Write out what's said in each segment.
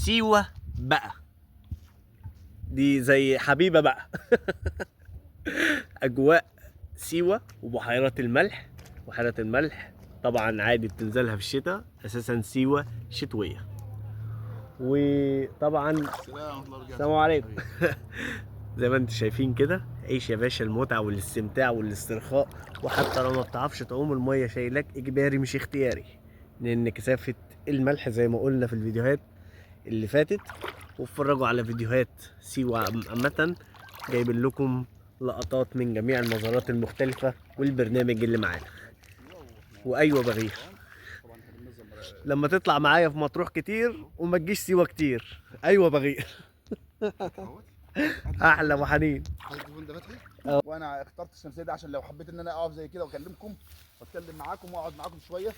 سيوة بقى دي زي حبيبة بقى. أجواء سيوة وبحيرات الملح. بحيرة الملح طبعا عادي بتنزلها في الشتاء، أساسا سيوة شتوية. وطبعا السلام عليكم. زي ما انتم شايفين كده، عيش يا باشا المتعة والاستمتاع والاسترخاء. وحتى لو ما بتعرفش تعوم المية شايلك إجباري مش اختياري، لأن كثافة الملح زي ما قلنا في الفيديوهات اللي فاتت. واتفرجوا على فيديوهات سيوة عامة، جايبين لكم لقطات من جميع المزارات المختلفة والبرنامج اللي معانا. وأيوة بغير لما تطلع معايا في مطروح كتير وما تجيش سيوة كتير. أيوة بغير. أحلى أبو حنين. وانا اخترت الشمسيه دي عشان لو حبيت ان انا اقف زي كده واكلمكم واتكلم معاكم واقعد معاكم شويه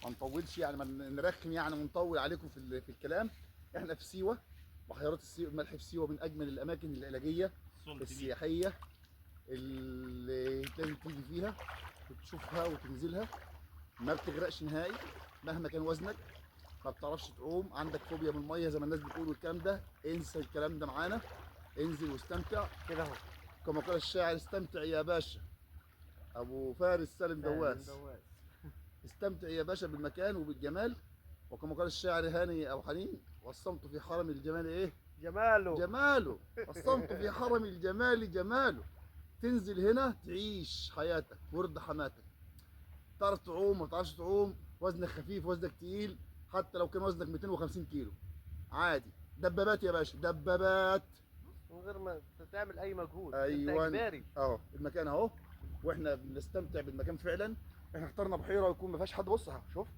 ما نطولش، يعني ما نرخم يعني ونطول عليكم في الكلام. احنا في سيوه، بحيرات الملح في سيوه من اجمل الاماكن العلاجيه السياحيه اللي لازم تيجي فيها وتشوفها وتنزلها. ما بتغرقش نهائي مهما كان وزنك، ما بتعرفش تعوم، عندك فوبيا من الميه زي ما الناس بتقول والكلام ده، انسى الكلام ده معانا. انزل واستمتع كده اهو. كما قال الشاعر: استمتع يا باشا. ابو فارس سالم دواس. استمتع يا باشا بالمكان وبالجمال. وكما قال الشاعر هاني ابو حنين: والصمت في حرم الجمال ايه؟ جماله. جماله. والصمت في حرم الجمال جماله. تنزل هنا تعيش حياتك ورد حماتك. تعرف تعوم ما تعرفش تعوم، وزنك خفيف وزنك تقيل، حتى لو كان وزنك 250 كيلو عادي. دبابات يا باشا، دبابات من غير ما تعمل اي مجهود. ايوه انت اجباري. اهو المكان اهو، واحنا بنستمتع بالمكان فعلا. احنا اخترنا بحيره يكون ما فيهاش حد. بص اهو، شوف،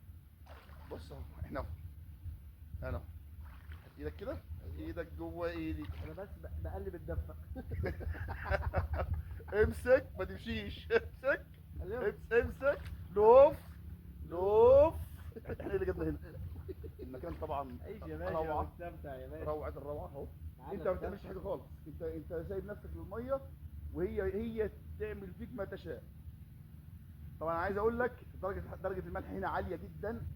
بص اهو، احنا اهو، انا اهو. هات ايدك كده، ايدك جوه ايدي. انا بس بقلب الدفه. امسك ما تمشيش، امسك امسك. لوف لوف. احنا اللي جبنا هنا المكان طبعا. عيش يا باشا روعه، واستمتع يا باشا. روعه الروعه اهو. تعالى انت ما بتعملش استمتع. حاجه خالص، انت سايب نفسك للميه وهي تعمل فيك ما تشاء. طبعا عايز اقول لك درجه الملح هنا عاليه جدا